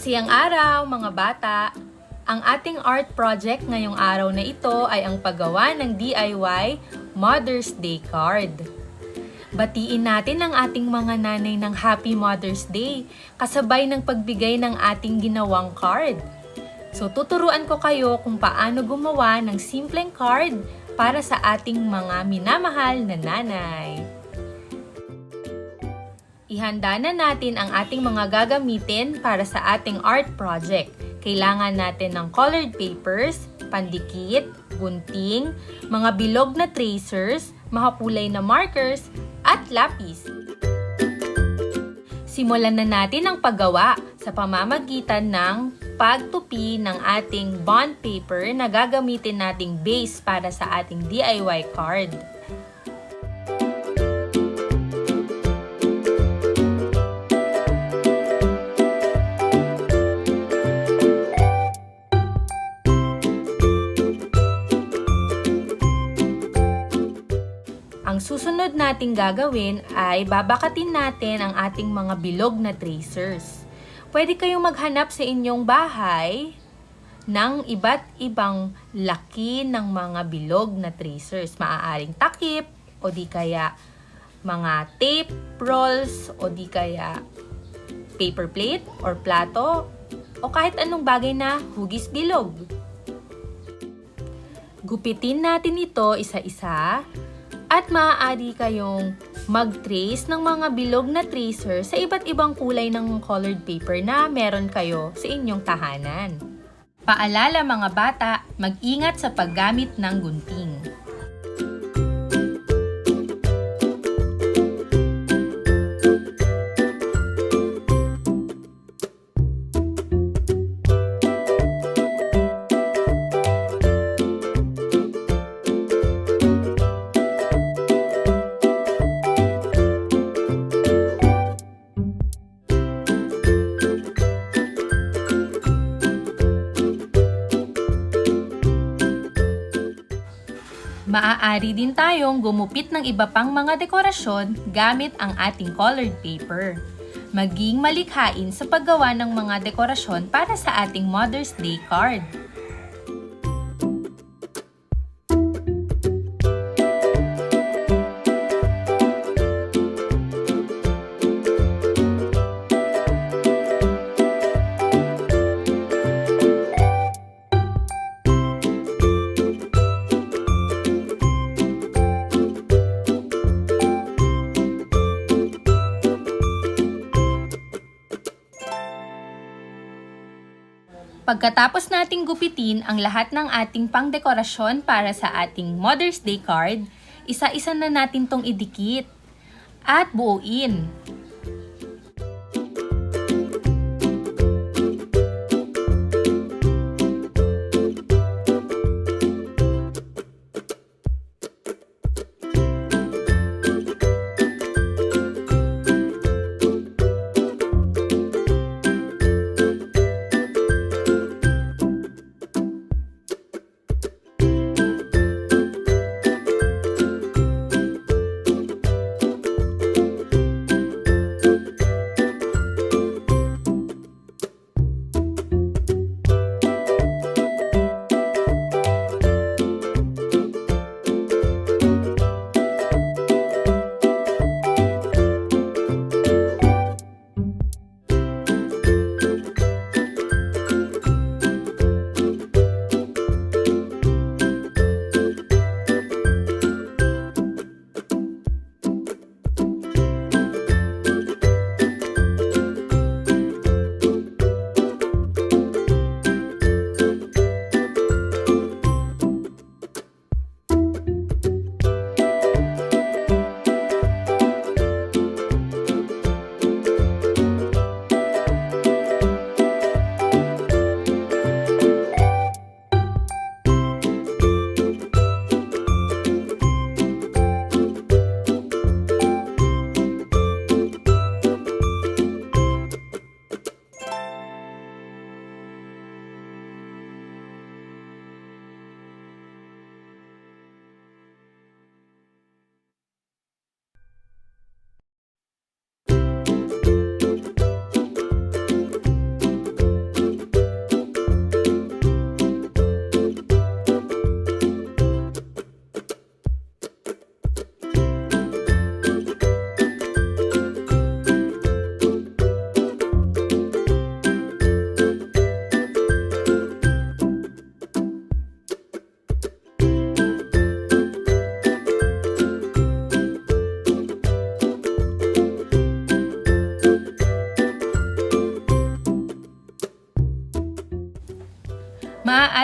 Masayang araw mga bata! Ang ating art project ngayong araw na ito ay ang paggawa ng DIY Mother's Day card. Batiin natin ang ating mga nanay ng Happy Mother's Day kasabay ng pagbigay ng ating ginawang card. So tuturuan ko kayo kung paano gumawa ng simpleng card para sa ating mga minamahal na nanay. Ihanda na natin ang ating mga gagamitin para sa ating art project. Kailangan natin ng colored papers, pandikit, gunting, mga bilog na tracers, makulay na markers, at lapis. Simulan na natin ang paggawa sa pamamagitan ng pagtupi ng ating bond paper na gagamitin nating base para sa ating DIY card. Ang susunod nating gagawin ay babakatin natin ang ating mga bilog na tracers. Pwede kayong maghanap sa inyong bahay ng iba't ibang laki ng mga bilog na tracers. Maaaring takip o di kaya mga tape rolls o di kaya paper plate or plato o kahit anong bagay na hugis bilog. Gupitin natin ito isa-isa. At maaari kayong mag-trace ng mga bilog na tracer sa iba't ibang kulay ng colored paper na meron kayo sa inyong tahanan. Paalala mga bata, mag-ingat sa paggamit ng gunting. Maaari din tayong gumupit ng iba pang mga dekorasyon gamit ang ating colored paper. Maging malikhain sa paggawa ng mga dekorasyon para sa ating Mother's Day card. Pagkatapos nating gupitin ang lahat ng ating pangdekorasyon para sa ating Mother's Day card, isa-isa na natin tong idikit at buuin.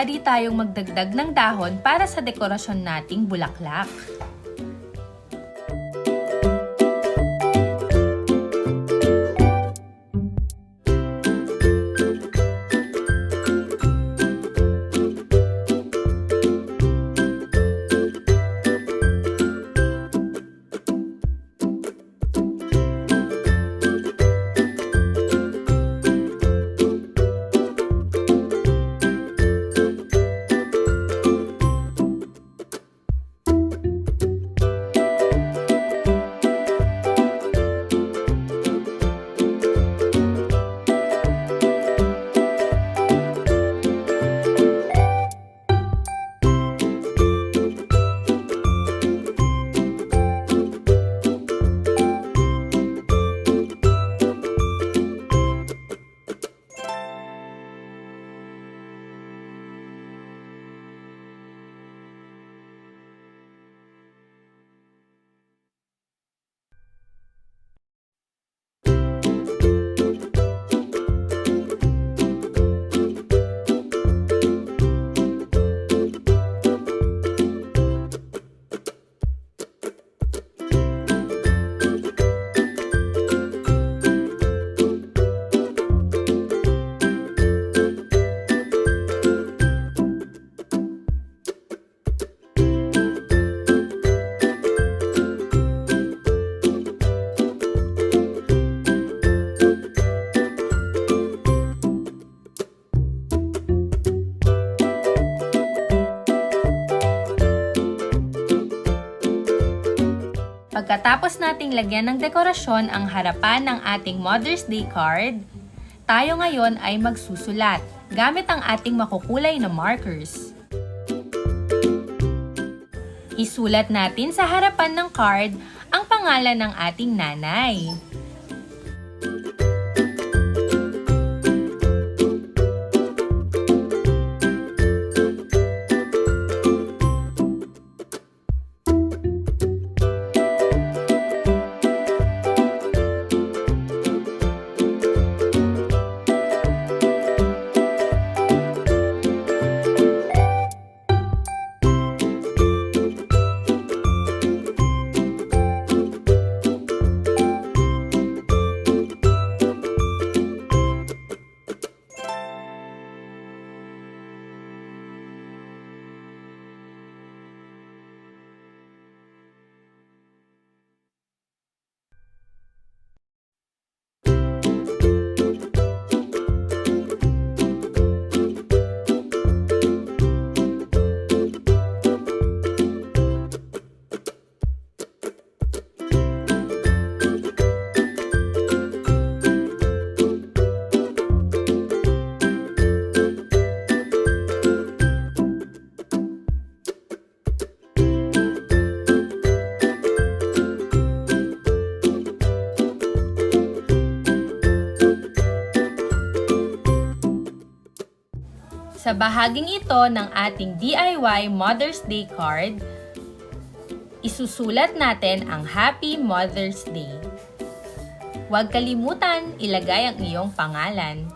maaari tayong magdagdag ng dahon para sa dekorasyon nating bulaklak. Pagkatapos nating lagyan ng dekorasyon ang harapan ng ating Mother's Day card, tayo ngayon ay magsusulat gamit ang ating makukulay na markers. Isulat natin sa harapan ng card ang pangalan ng ating nanay. Sa bahaging ito ng ating DIY Mother's Day card, isusulat natin ang Happy Mother's Day. Huwag kalimutan ilagay ang iyong pangalan.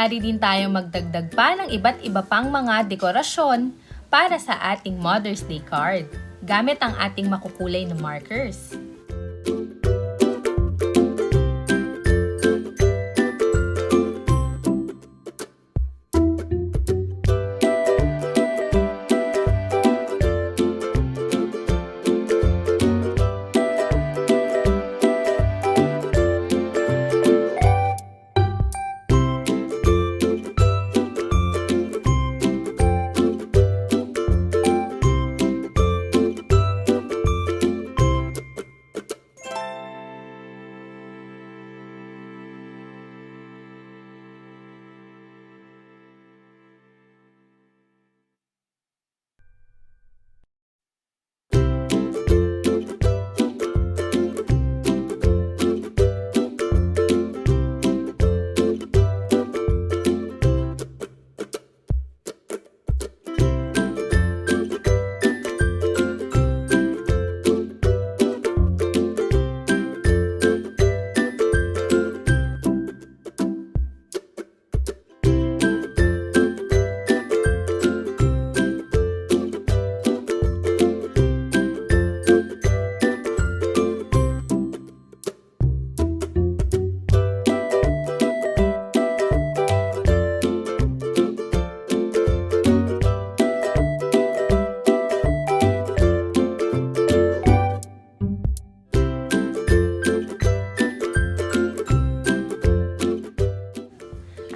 maaari din tayong magdagdag pa ng iba't iba pang mga dekorasyon para sa ating Mother's Day card gamit ang ating makukulay na markers.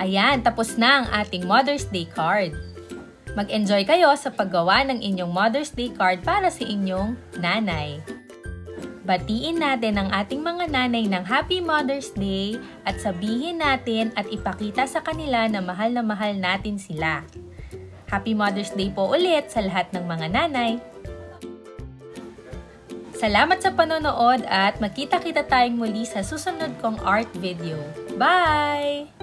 Ayan, tapos na ang ating Mother's Day card. Mag-enjoy kayo sa paggawa ng inyong Mother's Day card para sa inyong nanay. Batiin natin ang ating mga nanay ng Happy Mother's Day at sabihin natin at ipakita sa kanila na mahal natin sila. Happy Mother's Day po ulit sa lahat ng mga nanay. Salamat sa panonood at magkita-kita tayong muli sa susunod kong art video. Bye!